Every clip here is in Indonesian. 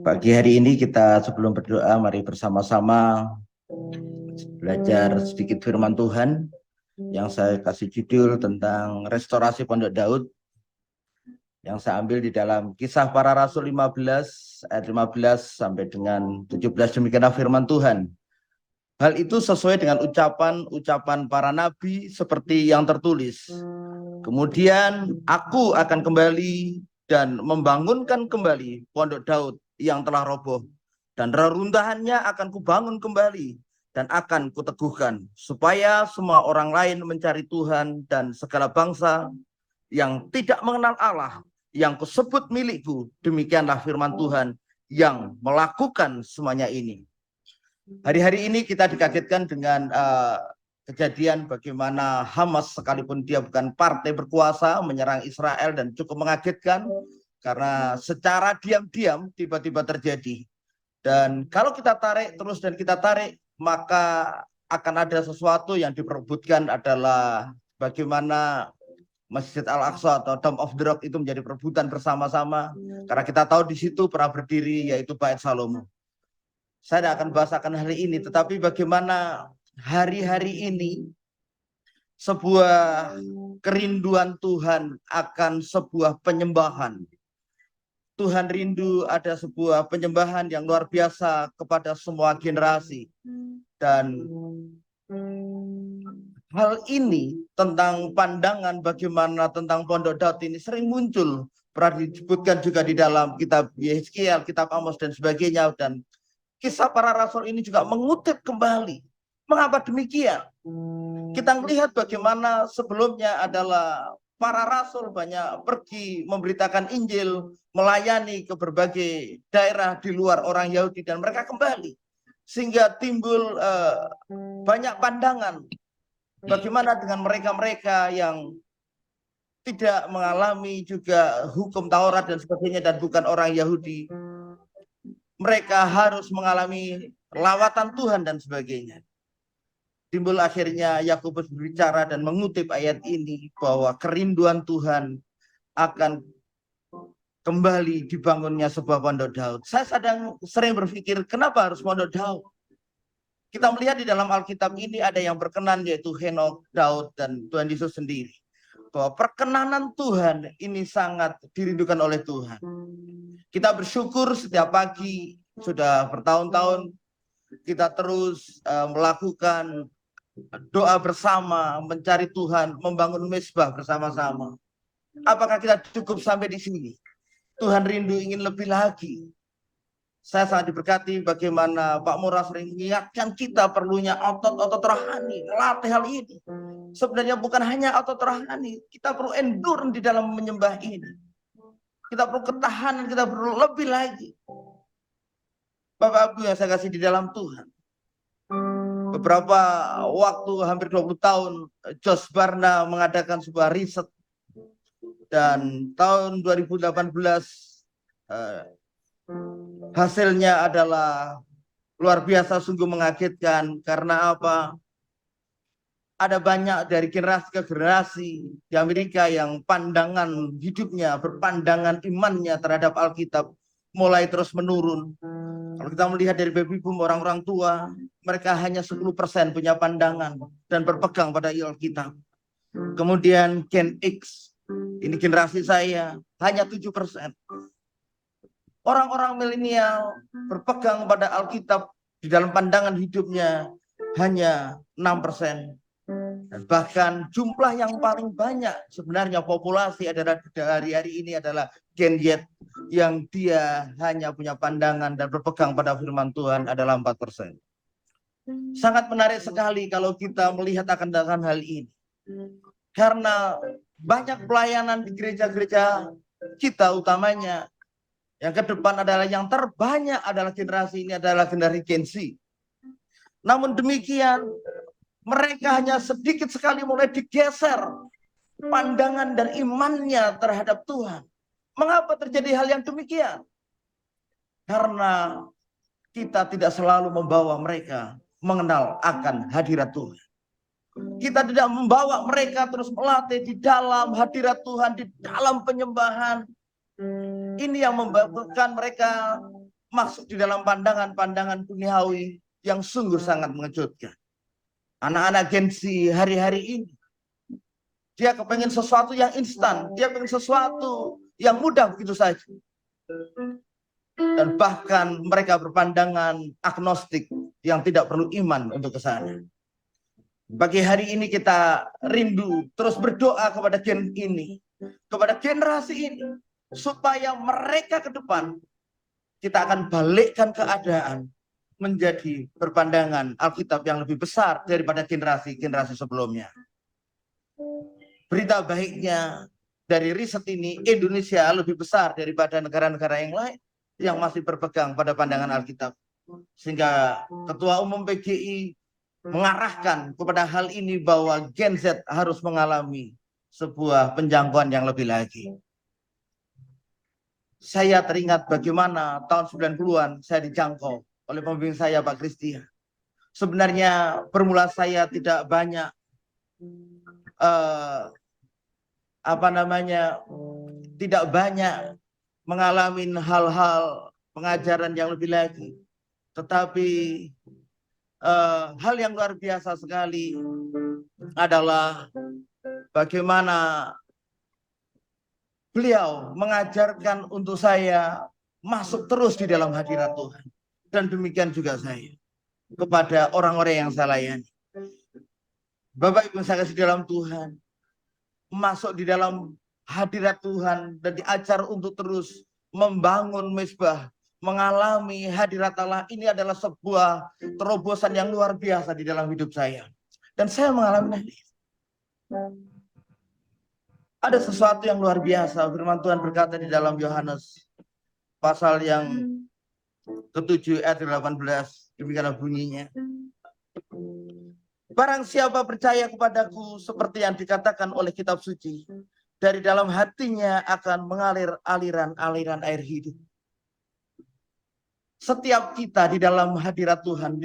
Pagi hari ini kita sebelum berdoa, mari bersama-sama belajar sedikit firman Tuhan yang saya kasih judul tentang restorasi Pondok Daud, yang saya ambil di dalam Kisah Para Rasul 15 ayat 15 sampai dengan 17. Demikianlah firman Tuhan. Hal itu sesuai dengan ucapan-ucapan para nabi seperti yang tertulis. Kemudian aku akan kembali dan membangunkan kembali Pondok Daud yang telah roboh, dan reruntuhannya akan kubangun kembali dan akan kuteguhkan, supaya semua orang lain mencari Tuhan, dan segala bangsa yang tidak mengenal Allah yang kusebut milikku. Demikianlah firman Tuhan yang melakukan semuanya ini. Hari-hari ini kita dikagetkan dengan kejadian bagaimana Hamas, sekalipun dia bukan partai berkuasa, menyerang Israel, dan cukup mengagetkan karena secara diam-diam tiba-tiba terjadi. Dan kalau kita tarik terus dan kita tarik, maka akan ada sesuatu yang diperebutkan, adalah bagaimana Masjid Al-Aqsa atau Dome of the Rock itu menjadi perebutan bersama-sama, karena kita tahu di situ pernah berdiri yaitu Bait Salomo. Saya tidak akan bahasakan hari ini, tetapi bagaimana hari-hari ini sebuah kerinduan Tuhan akan sebuah penyembahan. Tuhan rindu ada sebuah penyembahan yang luar biasa kepada semua generasi. Dan hal ini tentang pandangan bagaimana tentang Pondok Daud ini sering muncul, pernah disebutkan juga di dalam kitab Yeskiel, kitab Amos dan sebagainya. Dan Kisah Para Rasul ini juga mengutip kembali. Mengapa demikian? Kita melihat bagaimana sebelumnya adalah para rasul banyak pergi memberitakan Injil, melayani ke berbagai daerah di luar orang Yahudi, dan mereka kembali. Sehingga timbul banyak pandangan. Bagaimana dengan mereka-mereka yang tidak mengalami juga hukum Taurat dan sebagainya dan bukan orang Yahudi. Mereka harus mengalami lawatan Tuhan dan sebagainya. Timbul akhirnya Yakobus berbicara dan mengutip ayat ini bahwa kerinduan Tuhan akan kembali dibangunnya sebuah Pondok Daud. Saya sering berpikir, kenapa harus Pondok Daud? Kita melihat di dalam Alkitab ini ada yang berkenan, yaitu Henokh, Daud, dan Tuhan Yesus sendiri. Bahwa perkenanan Tuhan ini sangat dirindukan oleh Tuhan. Kita bersyukur setiap pagi, sudah bertahun-tahun kita terus melakukan doa bersama, mencari Tuhan, membangun mezbah bersama-sama. Apakah kita cukup sampai di sini? Tuhan rindu ingin lebih lagi. Saya sangat diberkati bagaimana Pak Murah sering mengingatkan kita perlunya otot-otot rohani, melatih hal ini. Sebenarnya bukan hanya otot rohani, kita perlu endurance di dalam menyembah ini. Kita perlu ketahanan, kita perlu lebih lagi. Bapak Ibu yang saya kasih di dalam Tuhan, beberapa waktu, hampir 20 tahun, Josh Barna mengadakan sebuah riset. Dan tahun 2018 hasilnya adalah luar biasa, sungguh mengagetkan. Karena apa? Ada banyak dari generasi ke generasi di Amerika yang pandangan hidupnya, berpandangan imannya terhadap Alkitab mulai terus menurun. Kalau kita melihat dari baby boom, orang-orang tua, mereka hanya 10% punya pandangan dan berpegang pada Alkitab. Kemudian Gen X, ini generasi saya, hanya 7%. Orang-orang milenial berpegang pada Alkitab di dalam pandangan hidupnya hanya 6%. Dan bahkan jumlah yang paling banyak sebenarnya populasi adalah hari-hari ini adalah Gen Z, yang dia hanya punya pandangan dan berpegang pada firman Tuhan adalah 4%. Sangat menarik sekali kalau kita melihat akan datang hal ini. Karena banyak pelayanan di gereja-gereja kita utamanya, yang ke depan adalah yang terbanyak adalah generasi ini adalah generasi Gen Z. Namun demikian, mereka hanya sedikit sekali mulai digeser pandangan dan imannya terhadap Tuhan. Mengapa terjadi hal yang demikian? Karena kita tidak selalu membawa mereka mengenal akan hadirat Tuhan. Kita tidak membawa mereka terus melatih di dalam hadirat Tuhan, di dalam penyembahan. Ini yang membuatkan mereka masuk di dalam pandangan-pandangan duniawi yang sungguh sangat mengejutkan. Anak-anak Gen Z hari-hari ini, dia kepengen sesuatu yang instan, dia pengen sesuatu yang mudah begitu saja. Dan bahkan mereka berpandangan agnostik yang tidak perlu iman untuk ke sana. Bagi hari ini kita rindu terus berdoa kepada gen ini, kepada generasi ini, supaya mereka ke depan kita akan balikkan keadaan menjadi berpandangan Alkitab yang lebih besar daripada generasi-generasi sebelumnya. Berita baiknya dari riset ini, Indonesia lebih besar daripada negara-negara yang lain yang masih berpegang pada pandangan Alkitab. Sehingga Ketua Umum PGI mengarahkan kepada hal ini bahwa Gen Z harus mengalami sebuah penjangkauan yang lebih lagi. Saya teringat bagaimana tahun 90-an saya dijangkau oleh pembimbing saya Pak Kristia. Sebenarnya bermula saya tidak banyak tidak banyak mengalami hal-hal pengajaran yang lebih lagi. Tetapi hal yang luar biasa sekali adalah bagaimana beliau mengajarkan untuk saya masuk terus di dalam hadirat Tuhan. Dan demikian juga saya kepada orang-orang yang saya layani. Bapak Ibu saya kasih dalam Tuhan, masuk di dalam hadirat Tuhan dan diajar untuk terus membangun mezbah, mengalami hadirat Allah, ini adalah sebuah terobosan yang luar biasa di dalam hidup saya. Dan saya mengalami ada sesuatu yang luar biasa. Firman Tuhan berkata di dalam Yohanes pasal yang ke-7 ayat 18, demikianlah bunyinya. Barang siapa percaya kepadaku seperti yang dikatakan oleh kitab suci, dari dalam hatinya akan mengalir aliran-aliran air hidup. Setiap kita di dalam hadirat Tuhan,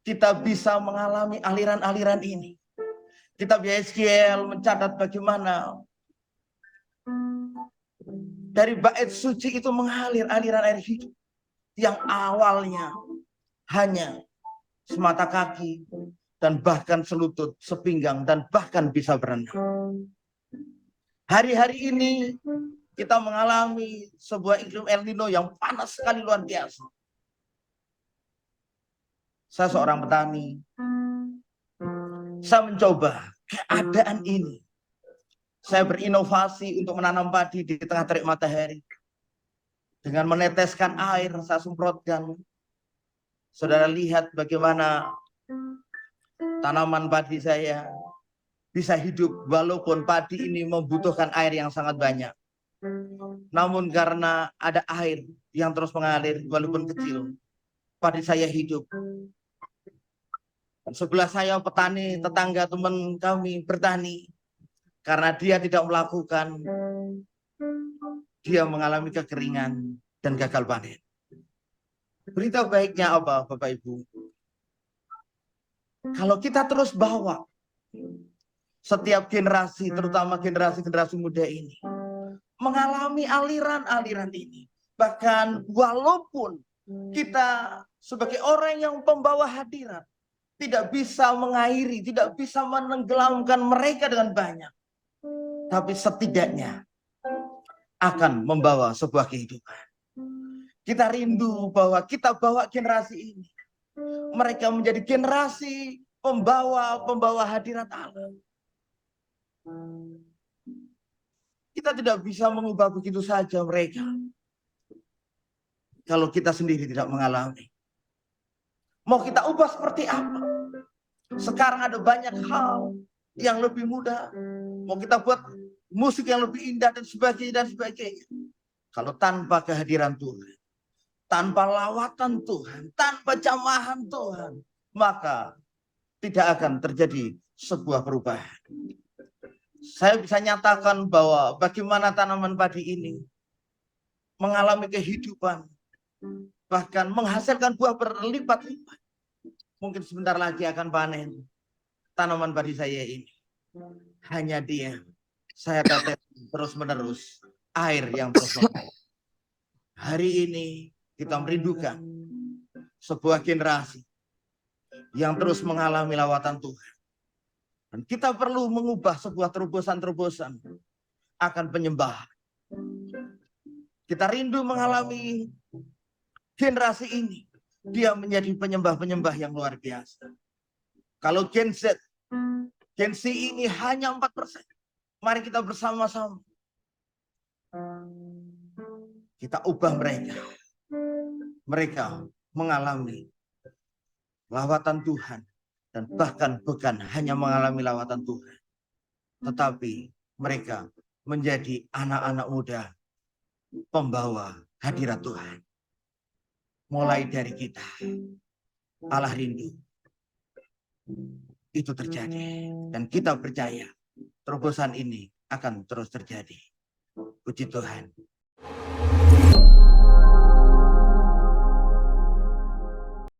kita bisa mengalami aliran-aliran ini. Kitab Yeskiel mencatat bagaimana dari bait suci itu mengalir aliran air hidup yang awalnya hanya semata kaki dan bahkan selutut, sepinggang, dan bahkan bisa berenang. Hari-hari ini kita mengalami sebuah iklim El Nino yang panas sekali, luar biasa. Saya seorang petani. Saya mencoba keadaan ini. Saya berinovasi untuk menanam padi di tengah terik matahari. Dengan meneteskan air, saya semprotkan. Saudara lihat bagaimana tanaman padi saya bisa hidup walaupun padi ini membutuhkan air yang sangat banyak. Namun karena ada air yang terus mengalir walaupun kecil, padi saya hidup. Sebelah saya petani, tetangga teman kami bertani. Karena dia tidak melakukan, dia mengalami kekeringan dan gagal panen. Berita baiknya apa, Bapak Ibu? Kalau kita terus bawa setiap generasi, terutama generasi muda ini, mengalami aliran-aliran ini. Bahkan walaupun kita sebagai orang yang pembawa hadirat, tidak bisa mengairi, tidak bisa menenggelamkan mereka dengan banyak. Tapi setidaknya akan membawa sebuah kehidupan. Kita rindu bahwa kita bawa generasi ini. Mereka menjadi generasi pembawa hadirat Allah. Kita tidak bisa mengubah begitu saja mereka. Kalau kita sendiri tidak mengalami. Mau kita ubah seperti apa? Sekarang ada banyak hal yang lebih mudah. Mau kita buat musik yang lebih indah dan sebagainya. Kalau tanpa kehadiran Tuhan, tanpa lawatan Tuhan, tanpa jamahan Tuhan, maka tidak akan terjadi sebuah perubahan. Saya bisa nyatakan bahwa bagaimana tanaman padi ini mengalami kehidupan, bahkan menghasilkan buah berlipat-lipat. Mungkin sebentar lagi akan panen tanaman padi saya ini. Hanya dia, saya tetes terus-menerus air yang terus mengalir. hari ini kita merindukan sebuah generasi yang terus mengalami lawatan Tuhan. Dan kita perlu mengubah sebuah terobosan-terobosan akan penyembahan. Kita rindu mengalami generasi ini. Dia menjadi penyembah-penyembah yang luar biasa. Kalau Gen Z ini hanya 4%. Mari kita bersama-sama. Kita ubah mereka. Mereka mengalami lawatan Tuhan. Dan bahkan bukan hanya mengalami lawatan Tuhan. Tetapi mereka menjadi anak-anak muda pembawa hadirat Tuhan. Mulai dari kita. Allah rindu. Itu terjadi. Dan kita percaya terobosan ini akan terus terjadi. Puji Tuhan.